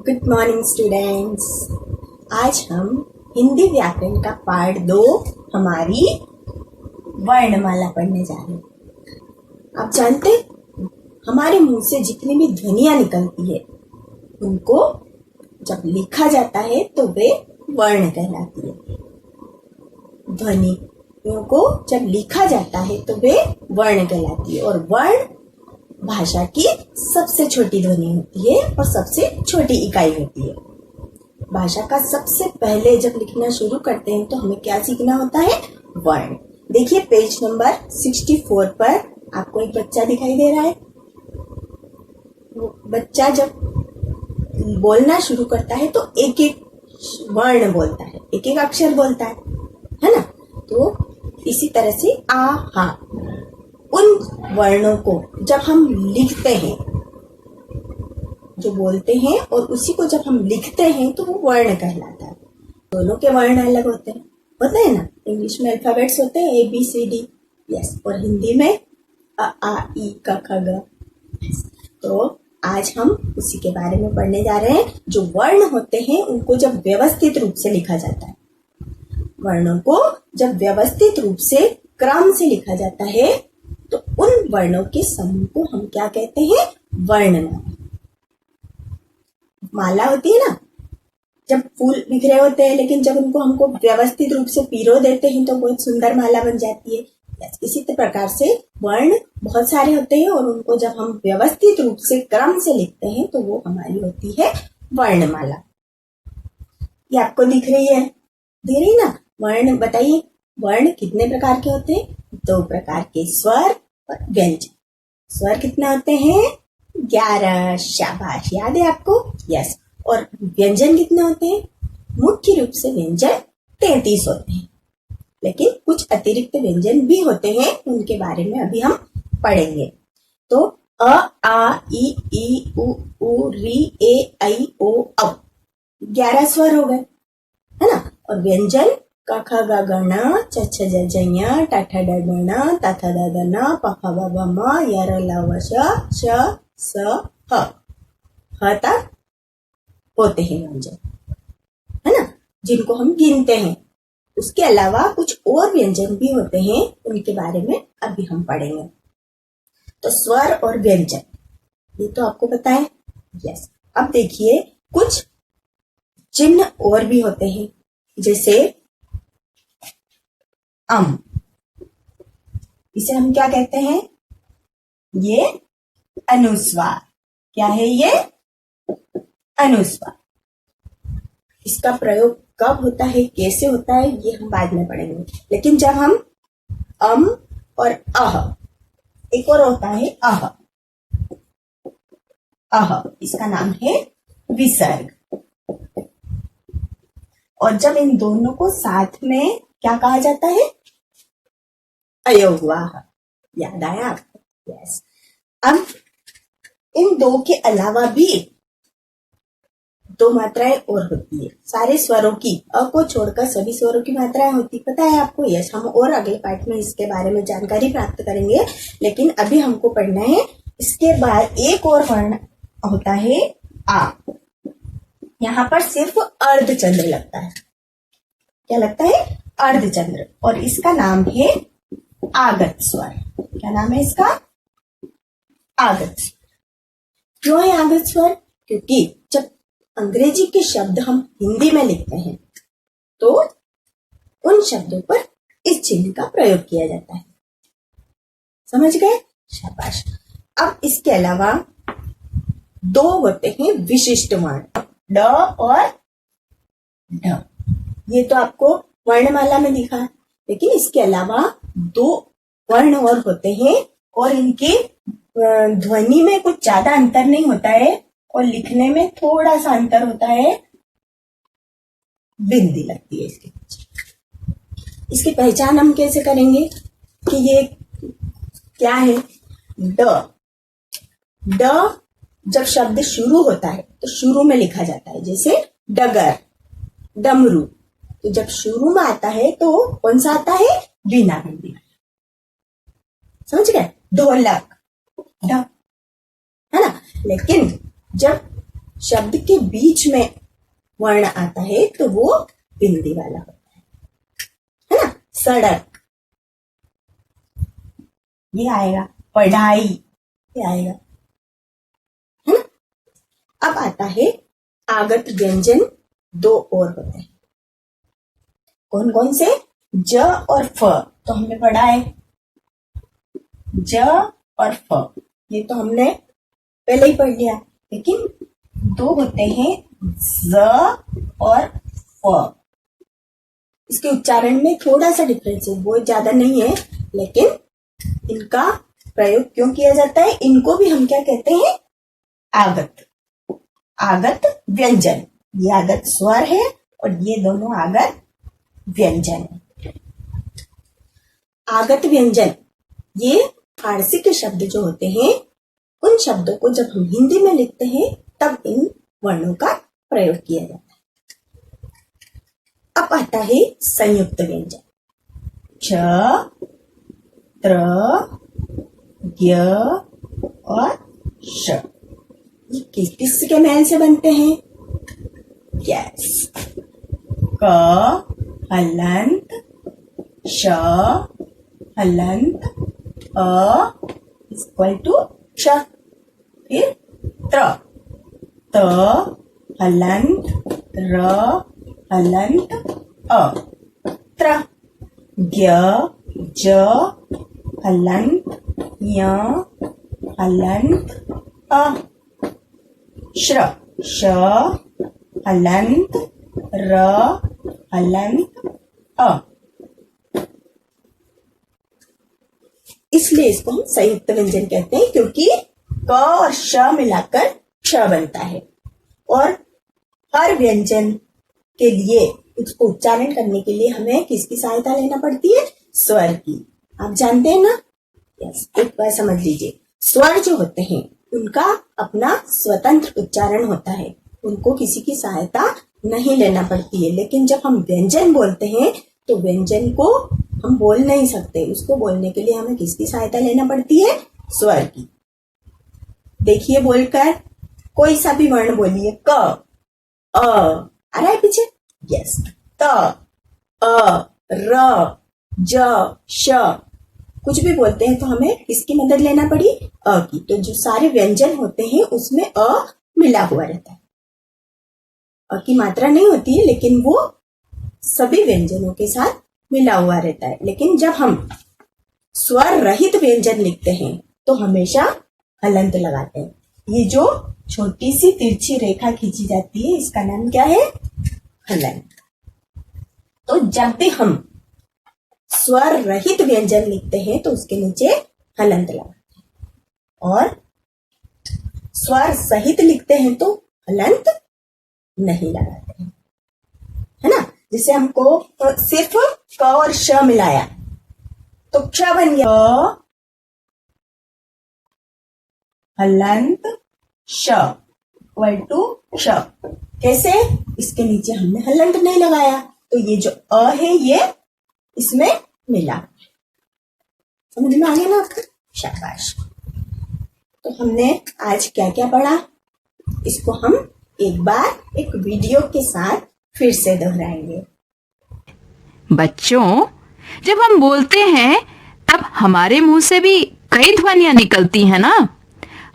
Good morning students. आज हम हिंदी व्याकरण का पार्ट 2 हमारी वर्णमाला पढ़ने जा रहे हैं। आप जानते हैं हमारे मुंह से जितनी भी ध्वनियां निकलती है उनको जब लिखा जाता है तो वे वर्ण कहलाती है। ध्वनियों को जब लिखा जाता है तो वे वर्ण कहलाती है। और वर्ण भाषा की सबसे छोटी ध्वनि होती है और सबसे छोटी इकाई होती है। भाषा का सबसे पहले जब लिखना शुरू करते हैं तो हमें क्या सीखना होता है? वर्ण। देखिए पेज नंबर 64 पर आपको एक बच्चा दिखाई दे रहा है। वो बच्चा जब बोलना शुरू करता है तो एक एक वर्ण बोलता है, एक एक अक्षर बोलता है ना। तो इसी तरह से आ हा उन वर्णों को जब हम लिखते हैं, जो बोलते हैं और उसी को जब हम लिखते हैं तो वो वर्ण कहलाता है। दोनों के वर्ण अलग होते हैं ना। इंग्लिश में अल्फाबेट्स होते हैं ABCD, यस, और हिंदी में अ आ इ क ख ग। तो आज हम उसी के बारे में पढ़ने जा रहे हैं। जो वर्ण होते हैं उनको जब व्यवस्थित रूप से लिखा जाता है, वर्णों को जब व्यवस्थित रूप से क्रम से लिखा जाता है तो उन वर्णों के समूह को हम क्या कहते हैं? वर्णमाला। माला होती है ना, जब फूल बिखरे होते हैं लेकिन जब उनको हमको व्यवस्थित रूप से पिरो देते हैं तो बहुत सुंदर माला बन जाती है। इसी प्रकार से वर्ण बहुत सारे होते हैं और उनको जब हम व्यवस्थित रूप से क्रम से लिखते हैं तो वो हमारी होती है वर्णमाला। ये आपको दिख रही है? दिख रही ना? वर्ण बताइए, वर्ण कितने प्रकार के होते हैं? 2 प्रकार के, स्वर और व्यंजन। स्वर कितने होते हैं? 11। शाबाश, याद है आपको? यस। और व्यंजन कितने होते हैं? मुख्य रूप से व्यंजन 33 होते हैं, लेकिन कुछ अतिरिक्त व्यंजन भी होते हैं, उनके बारे में अभी हम पढ़ेंगे। तो अ आ इ उ री ए ऐ ओ औ 11 स्वर हो गए, है ना। और व्यंजन क ख ग घ ङ छ छ ज झ ञ ट ठ ड ढ ण त थ द ध न प फ ब भ म य र ल व श स ह तक होते हैं व्यंजन, है ना, जिनको हम गिनते हैं। उसके अलावा कुछ और व्यंजन भी होते हैं, उनके बारे में अभी हम पढ़ेंगे। तो स्वर और व्यंजन ये तो आपको पता है, यस। अब देखिए कुछ चिन्ह और भी होते हैं, जैसे इसे हम क्या कहते हैं? ये अनुस्वार। क्या है ये? अनुस्वार। इसका प्रयोग कब होता है, कैसे होता है, ये हम बाद में पढ़ेंगे। लेकिन जब हम और अह, एक और होता है अह, इसका नाम है विसर्ग। और जब इन दोनों को साथ में क्या कहा जाता है? अयोगवाह। याद आया आपको? यस। अब इन 2 के अलावा भी 2 मात्राएं और होती है सारे स्वरों की। अ को छोड़कर सभी स्वरों की मात्राएं होती, पता है आपको? यस। हम और अगले पार्ट में इसके बारे में जानकारी प्राप्त करेंगे, लेकिन अभी हमको पढ़ना है। इसके बाद एक और वर्ण होता है आ। यहाँ पर सिर्फ अर्धचंद्र लगता है। क्या लगता है? अर्धचंद्र। और इसका नाम है आगत स्वर। क्या नाम है इसका? आगत स्वर। क्यों है आगत स्वर? क्योंकि जब अंग्रेजी के शब्द हम हिंदी में लिखते हैं तो उन शब्दों पर इस चिन्ह का प्रयोग किया जाता है। समझ गए? शाबाश। अब इसके अलावा 2 होते हैं विशिष्ट वर्ण, ड और ढ। ये तो आपको वर्णमाला में दिखा, लेकिन इसके अलावा 2 वर्ण और होते हैं और इनके ध्वनि में कुछ ज्यादा अंतर नहीं होता है और लिखने में थोड़ा सा अंतर होता है। बिंदी लगती है इसके पीछे। इसकी पहचान हम कैसे करेंगे कि ये क्या है? ड जब शब्द शुरू होता है तो शुरू में लिखा जाता है, जैसे डगर, डमरू। तो जब शुरू में आता है तो कौन सा आता है? बिना बिंदी। समझ गए? ढोलक, ढ, है ना। लेकिन जब शब्द के बीच में वर्ण आता है तो वो बिंदी वाला होता है ना। सड़क ये आएगा, पढ़ाई ये आएगा, है ना। अब आता है आगत व्यंजन, दो और होते हैं। कौन कौन से? ज और फ तो हमने पढ़ा है, ज और फ ये तो हमने पहले ही पढ़ लिया, लेकिन दो होते हैं ज और फ। इसके उच्चारण में थोड़ा सा डिफरेंस है, वो ज्यादा नहीं है, लेकिन इनका प्रयोग क्यों किया जाता है? इनको भी हम क्या कहते हैं? आगत, आगत व्यंजन। ये आगत स्वर है और ये दोनों आगत व्यंजन है। आगत व्यंजन ये फारसी के शब्द जो होते हैं, उन शब्दों को जब हम हिंदी में लिखते हैं तब इन वर्णों का प्रयोग किया जाता है। अब आता है संयुक्त व्यंजन, च, त्र, ज्ञ और श। ये किसके मेल से बनते हैं? यस, क हलंत, श हलंत, अ इक्वल टू श। फिर त्र, त हलंत, र हलंत, अ त्र। ज्ञ, ज हलंत, य हलंत, अ। श्र, श हलंत, र हलंत, अ। इसलिए इसको हम संयुक्त व्यंजन कहते हैं, क्योंकि क और श मिलाकर क्ष बनता है। और हर व्यंजन के लिए, उसको उच्चारण करने के लिए हमें किसकी सहायता लेना पड़ती है? स्वर की। आप जानते हैं ना? यस, एक बार समझ लीजिए, स्वर जो होते हैं उनका अपना स्वतंत्र उच्चारण होता है, उनको किसी की सहायता नहीं लेना पड़ती है। लेकिन जब हम व्यंजन बोलते हैं तो व्यंजन को हम बोल नहीं सकते, उसको बोलने के लिए हमें किसकी सहायता लेना पड़ती है? स्वर की। देखिए बोलकर, कोई सा भी वर्ण बोलिए। क, अ आ रहा है पीछे? यस, त, अ, र, ज, श कुछ भी बोलते हैं तो हमें किसकी मदद लेना पड़ी? अ की। तो जो सारे व्यंजन होते हैं उसमें अ मिला हुआ रहता है। अ की मात्रा नहीं होती है, लेकिन वो सभी व्यंजनों के साथ मिला हुआ रहता है। लेकिन जब हम स्वर रहित व्यंजन लिखते हैं तो हमेशा हलंत लगाते हैं। ये जो छोटी सी तिरछी रेखा खींची जाती है, इसका नाम क्या है? हलंत। तो जब भी हम स्वर रहित व्यंजन लिखते हैं तो उसके नीचे हलंत लगाते हैं, और स्वर सहित लिखते हैं तो हलंत नहीं लगाते हैं, है ना। जिसे हमको सिर्फ क और श मिलाया तो क्ष बन गया, हलंत श इक्वल टू क्ष। कैसे? इसके नीचे हमने हलंत नहीं लगाया, तो ये जो अ है ये इसमें मिला। समझ में आ गया ना आपको? शाबाश। तो हमने आज क्या क्या पढ़ा, इसको हम एक बार एक वीडियो के साथ फिर से दोहराएंगे। बच्चों, जब हम बोलते हैं तब हमारे मुंह से भी कई ध्वनियां निकलती हैं ना।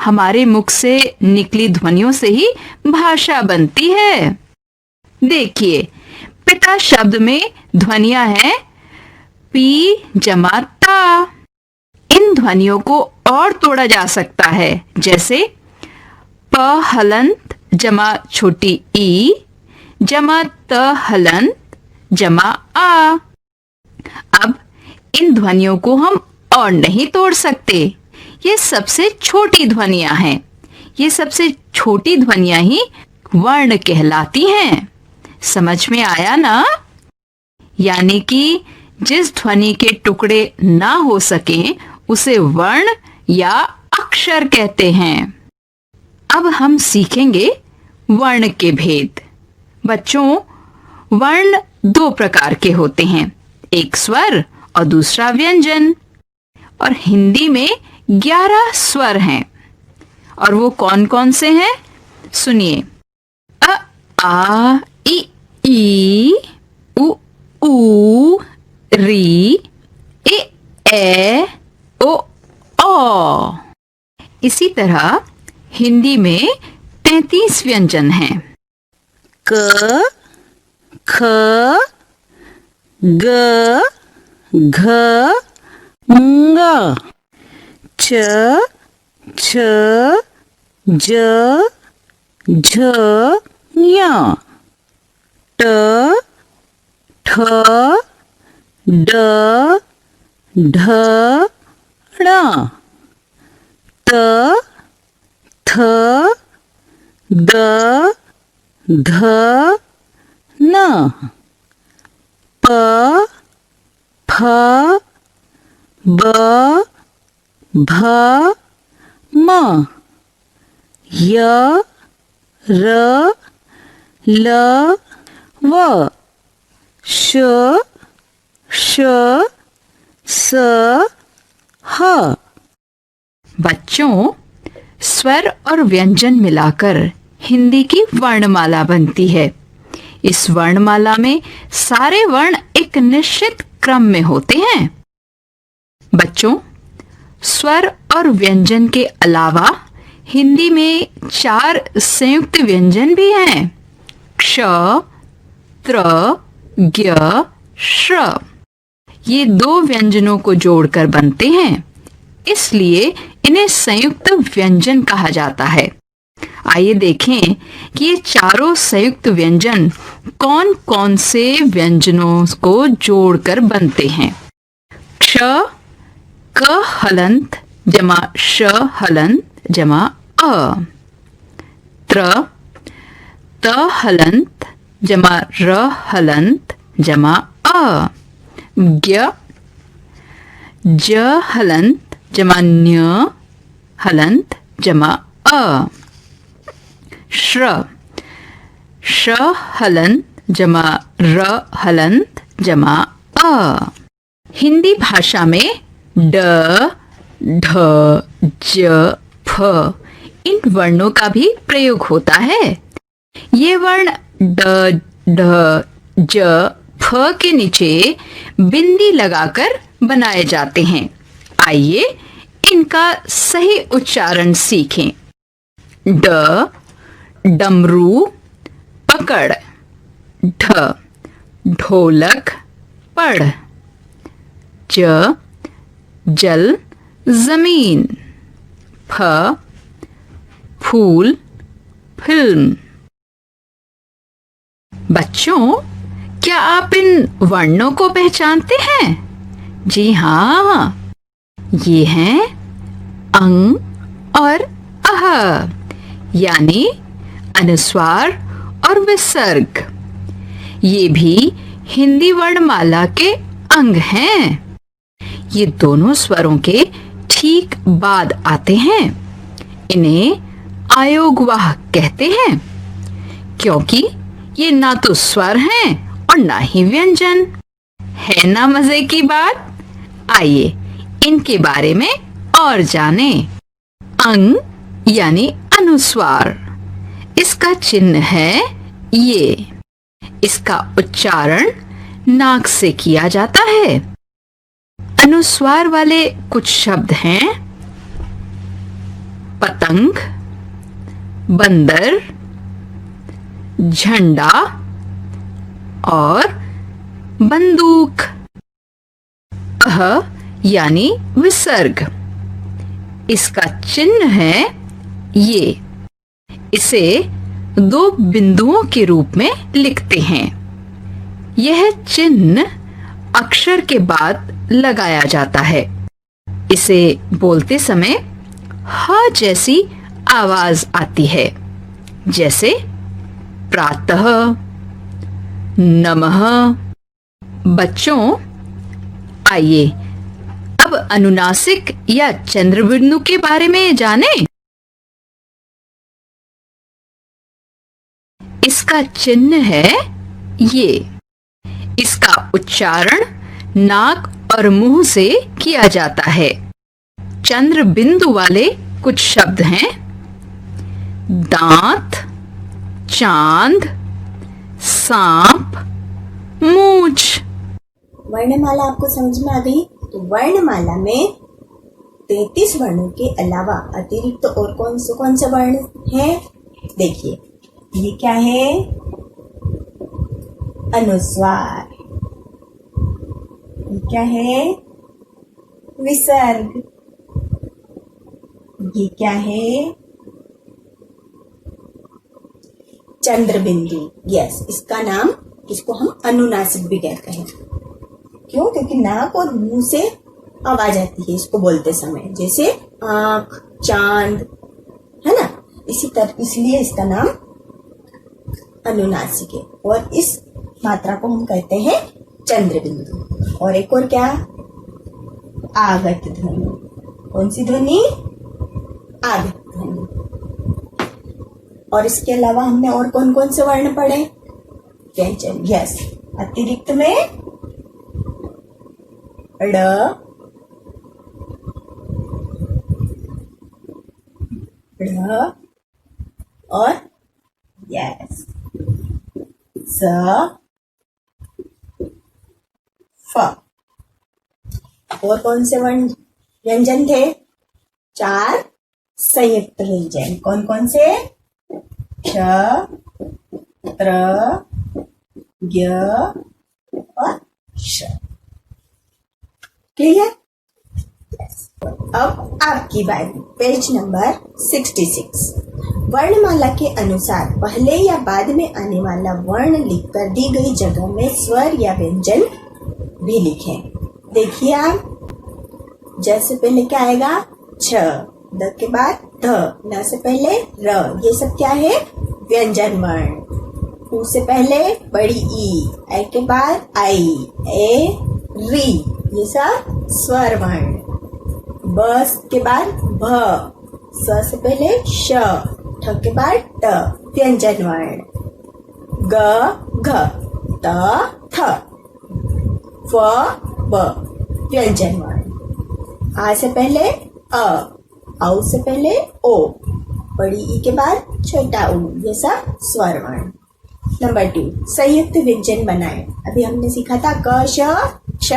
हमारे मुख से निकली ध्वनियों से ही भाषा बनती है। देखिए, पिता शब्द में ध्वनियां हैं पी जमा ता। इन ध्वनियों को और तोड़ा जा सकता है, जैसे प हलंत जमा छोटी ई जमा त हलंत जमा आ। अब इन ध्वनियों को हम और नहीं तोड़ सकते। ये सबसे छोटी ध्वनियां हैं। ये सबसे छोटी ध्वनियां ही वर्ण कहलाती हैं। समझ में आया ना? यानी कि जिस ध्वनि के टुकड़े ना हो सकें उसे वर्ण या अक्षर कहते हैं। अब हम सीखेंगे वर्ण के भेद। बच्चों, वर्ण दो प्रकार के होते हैं, एक स्वर और दूसरा व्यंजन। और हिंदी में 11 स्वर हैं। और वो कौन कौन से हैं? सुनिए। आ इ ई उ ऊ री ए ओ औ। इसी तरह हिंदी में 33 व्यंजन हैं। क ख ग घ ङ च छ ज झ ञ ट ठ ड ढ ण त थ द ध न प फ ब भ म य र ल व श श स ह। बच्चों, स्वर और व्यंजन मिलाकर हिंदी की वर्णमाला बनती है। इस वर्णमाला में सारे वर्ण एक निश्चित क्रम में होते हैं। बच्चों, स्वर और व्यंजन के अलावा हिंदी में 4 संयुक्त व्यंजन भी हैं। क्ष, त्र, ज्ञ, श्र। ये 2 व्यंजनों को जोड़कर बनते हैं, इसलिए इन्हें संयुक्त व्यंजन कहा जाता है। आइए देखें कि ये चारों संयुक्त व्यंजन कौन कौन से व्यंजनों को जोड़कर बनते हैं। क्ष, क हलंत जमा श हलंत जमा अ। त्र, त हलंत जमा र हलंत जमा अ। ज्ञ, ज हलंत जमा न्य हलंत जमा अ। श्र, श हलंत जमा र हलंत जमा अ। हिंदी भाषा में ड, ढ, ज, फ इन वर्णों का भी प्रयोग होता है। ये वर्ण ड, ढ, ज, फ के नीचे बिंदी लगाकर बनाए जाते हैं। आइए इनका सही उच्चारण सीखें। ड, डमरू पकड़। ढ, ढोलक पढ़। ज, जल जमीन। फ, फूल फिल्म। बच्चों, क्या आप इन वर्णों को पहचानते हैं? जी हाँ, ये हैं अंग और अह, यानी अनुस्वार और विसर्ग। ये भी हिंदी वर्णमाला के अंग हैं। ये दोनों स्वरों के ठीक बाद आते हैं। इन्हें आयोगवाह कहते हैं, क्योंकि ये ना तो स्वर हैं और ना ही व्यंजन। है ना मजे की बात? आइए इनके बारे में और जानें। अंग यानी अनुस्वार, इसका चिन्ह है ये। इसका उच्चारण नाक से किया जाता है। अनुस्वार वाले कुछ शब्द हैं पतंग, बंदर, झंडा और बंदूक। अह यानी विसर्ग, इसका चिन्ह है ये। इसे 2 बिंदुओं के रूप में लिखते हैं। यह चिन्ह अक्षर के बाद लगाया जाता है। इसे बोलते समय ह जैसी आवाज आती है, जैसे प्रातः, नमः। बच्चों, आइए अब अनुनासिक या चंद्रबिंदु के बारे में जानें। इसका चिन्ह है ये। इसका उच्चारण नाक और मुंह से किया जाता है। चंद्र बिंदु वाले कुछ शब्द हैं दांत, चांद, सांप, मूंछ। वर्णमाला आपको समझ में आ गई? तो वर्णमाला में 33 वर्णों के अलावा अतिरिक्त तो और कौन से वर्ण हैं? देखिए, ये क्या है? अनुस्वार। ये क्या है? विसर्ग। ये क्या है? चंद्र बिंदु। यस, इसको हम अनुनासिक भी कहते हैं। क्यों? क्योंकि नाक और मुंह से आवाज आती है इसको बोलते समय, जैसे आंख, चांद, है ना? इसलिए इसका नाम अनुनासिक है। और इस मात्रा को हम कहते हैं चंद्र बिंदु। और एक और क्या? आगत ध्वनि। कौन सी ध्वनि? आगत ध्वनि। और इसके अलावा हमने और कौन से वर्ण पढ़े? व्यंजन। यस, अतिरिक्त में ड़, ढ़ और यस स, फ। और कौन से वर्ण व्यंजन थे? 4 संयुक्त व्यंजन। कौन से? क्ष, त्र, ज्ञ और श। क्लियर? अब आपकी बारी, पेज नंबर 66। वर्णमाला के अनुसार पहले या बाद में आने वाला वर्ण लिखकर दी गई जगह में स्वर या व्यंजन भी लिखें। देखिए आप, ज से पहले क्या आएगा? छ, द के बाद ध, न से पहले र। ये सब क्या है? व्यंजन वर्ण। उ से पहले बड़ी ई, ए के बाद आई, ए, री, ये सब स्वर वर्ण। ब के बाद भ, स से पहले श, ठ के बाद ट, व्यंजन वर्ण। ग, घ, त, थ, फ, ब, व्यंजन वर्ण। आ से पहले अ, औ से पहले ओ, बड़ी ई के बाद छोटा ऊ, ये सब स्वर वर्ण। नंबर 2, संयुक्त व्यंजन बनाएं। अभी हमने सीखा था क, श, क्ष,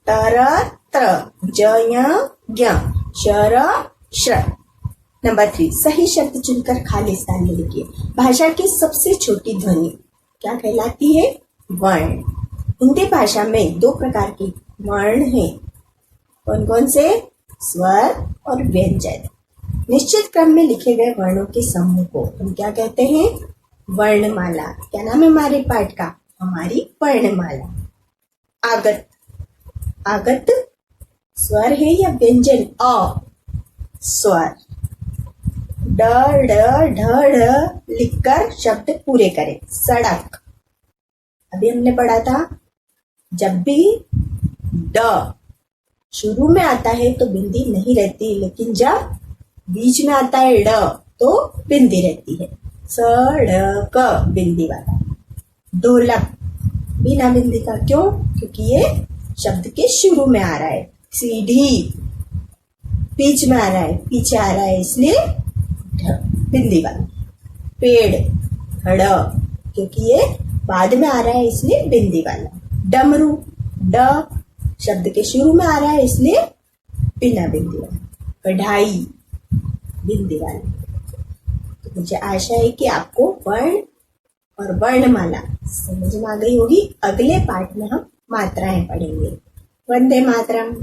तर, त्र, ज, ञ, ज्ञ, शर, श्र। नंबर 3, सही शब्द चुनकर खाली स्थान में लिखिए। भाषा की सबसे छोटी ध्वनि क्या कहलाती है? वर्ण। हिंदी भाषा में 2 प्रकार के वर्ण हैं। कौन से? स्वर और व्यंजन। निश्चित क्रम में लिखे गए वर्णों के समूह को हम क्या कहते हैं? वर्णमाला। क्या नाम है हमारे पाठ का? हमारी वर्णमाला। आगत स्वर है या व्यंजन? अ, स्वर। ड, ढ, ढ लिखकर शब्द पूरे करें। सड़क। अभी हमने पढ़ा था, जब भी ड शुरू में आता है तो बिंदी नहीं रहती, लेकिन जब बीच में आता है ड तो बिंदी रहती है। सड़क, बिंदी वाला। ढोलक, बिना बिंदी का। क्यों? क्योंकि ये शब्द के शुरू में आ रहा है। सीढ़ी, बीच में आ रहा है, पीछे आ रहा है, इसलिए बिंदी वाला। पेड़, ड़, क्योंकि ये बाद में आ रहा है, इसलिए बिंदी वाला। डमरू, ड शब्द के शुरू में आ रहा है, इसलिए बिना बिंदी वाला। कढ़ाई, बिंदी वाला। तो मुझे आशा है कि आपको वर्ण और वर्णमाला समझ में आ गई होगी। अगले पाठ में हम मात्राएं पढ़ेंगे। वंदे मातरम।